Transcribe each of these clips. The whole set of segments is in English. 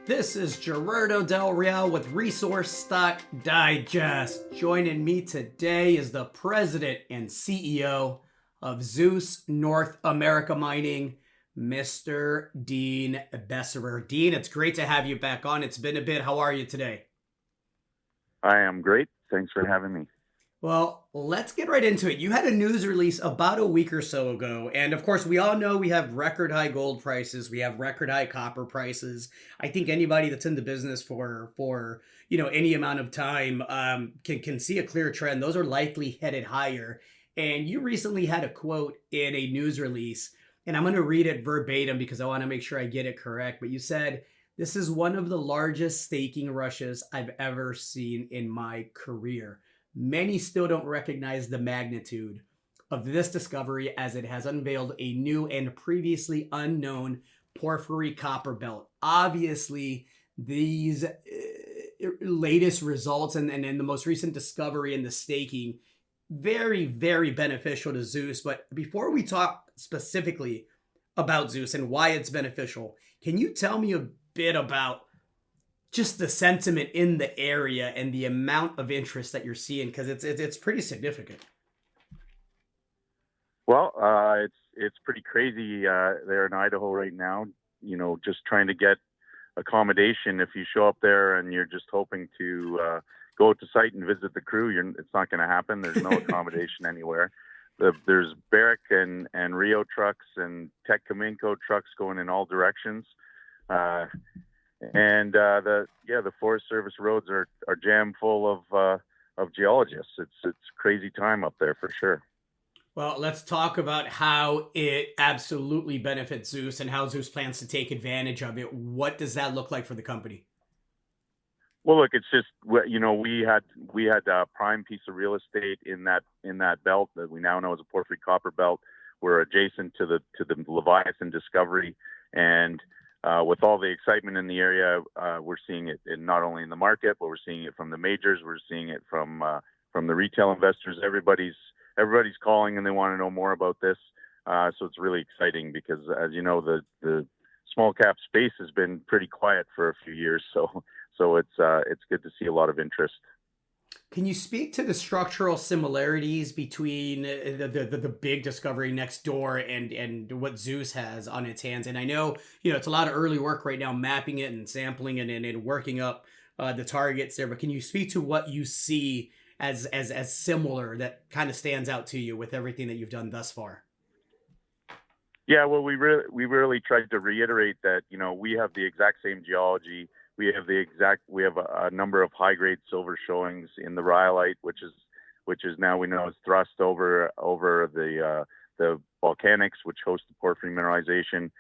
This is Gerardo Del Real with Resource Stock Digest. Joining me today is the president and CEO of Zeus North America Mining, Mr. Dean Besserer. Dean, it's great to have you back on. It's been a bit. How are you today? I am great. Thanks for having me. Well, let's get right into it. You had a news release about a week or so ago, and of course, we all know we have record high gold prices, we have record high copper prices. I think anybody that's in the business for any amount of time can see a clear trend. Those are likely headed higher. And you recently had a quote in a news release, and I'm going to read it verbatim because I want to make sure I get it correct. But you said, "This is one of the largest staking rushes I've ever seen in my career. Many still don't recognize the magnitude of this discovery as it has unveiled a new and previously unknown porphyry copper belt." Obviously, these latest results and the most recent discovery in the staking, very, very beneficial to Zeus. But before we talk specifically about Zeus and why it's beneficial, can you tell me a bit about just the sentiment in the area and the amount of interest that you're seeing, because it's pretty significant. Well, it's pretty crazy there in Idaho right now. Just trying to get accommodation. If you show up there and you're just hoping to go to site and visit the crew, it's not going to happen. There's no accommodation anywhere. There's Barrick and Rio trucks and Tech Cominco trucks going in all directions. And the Forest Service roads are jam full of geologists. It's crazy time up there for sure. Well, let's talk about how it absolutely benefits Zeus and how Zeus plans to take advantage of it. What does that look like for the company? Well, look, it's just we had a prime piece of real estate in that belt that we now know as a porphyry copper belt. We're adjacent to the Leviathan discovery, and with all the excitement in the area, we're seeing it not only in the market, but we're seeing it from the majors. We're seeing it from the retail investors. Everybody's calling and they want to know more about this. So it's really exciting because, as you know, the small cap space has been pretty quiet for a few years. So it's good to see a lot of interest. Can you speak to the structural similarities between the big discovery next door and what Zeus has on its hands? And I know, it's a lot of early work right now, mapping it and sampling it and working up the targets there. But can you speak to what you see as similar that kind of stands out to you with everything that you've done thus far? Yeah, well, we really tried to reiterate that, we have the exact same geology. We have a number of high grade silver showings in the rhyolite, which is now we know is thrust over the volcanics, which host the porphyry mineralization.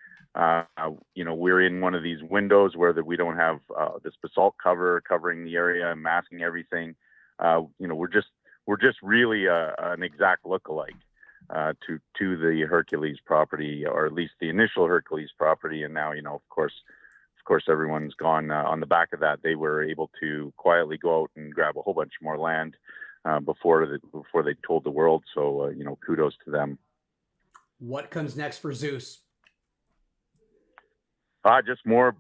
We're in one of these windows where we don't have this basalt cover covering the area and masking everything. We're just really an exact lookalike to the Hercules property, or at least the initial Hercules property. And now, of course, everyone's gone on the back of that. They were able to quietly go out and grab a whole bunch more land before they told the world. So, kudos to them. What comes next for Zeus? Just more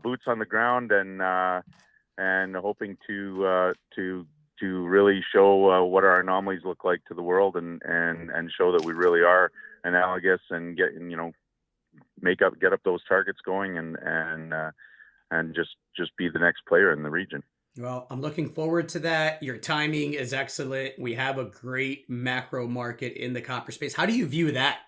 boots on the ground and hoping to really show what our anomalies look like to the world and show that we really are analogous and get up those targets going and just be the next player in the region. Well, I'm looking forward to that. Your timing is excellent. We have a great macro market in the copper space. How do you view that?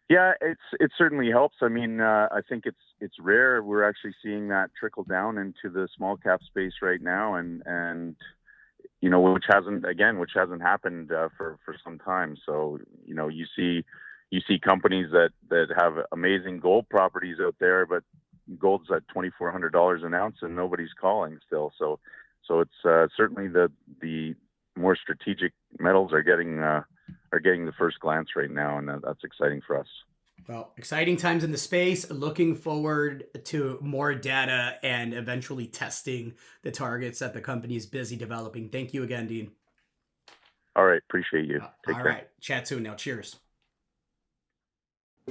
Yeah, it certainly helps. I mean, I think it's rare. We're actually seeing that trickle down into the small cap space right now, and which hasn't happened for some time. So you see companies that have amazing gold properties out there, but gold's at $2,400 an ounce and nobody's calling still. So it's certainly the more strategic metals are getting the first glance right now, and that's exciting for us. Well, exciting times in the space. Looking forward to more data and eventually testing the targets that the company is busy developing. Thank you again, Dean. All right. Appreciate you. Take care. All right. Chat soon now. Cheers.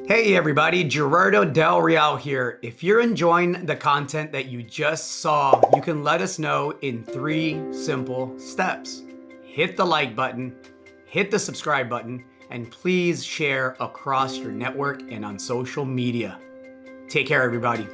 Hey everybody, Gerardo Del Real here. If you're enjoying the content that you just saw, you can let us know in 3 simple steps. Hit the like button, hit the subscribe button, and please share across your network and on social media. Take care, everybody.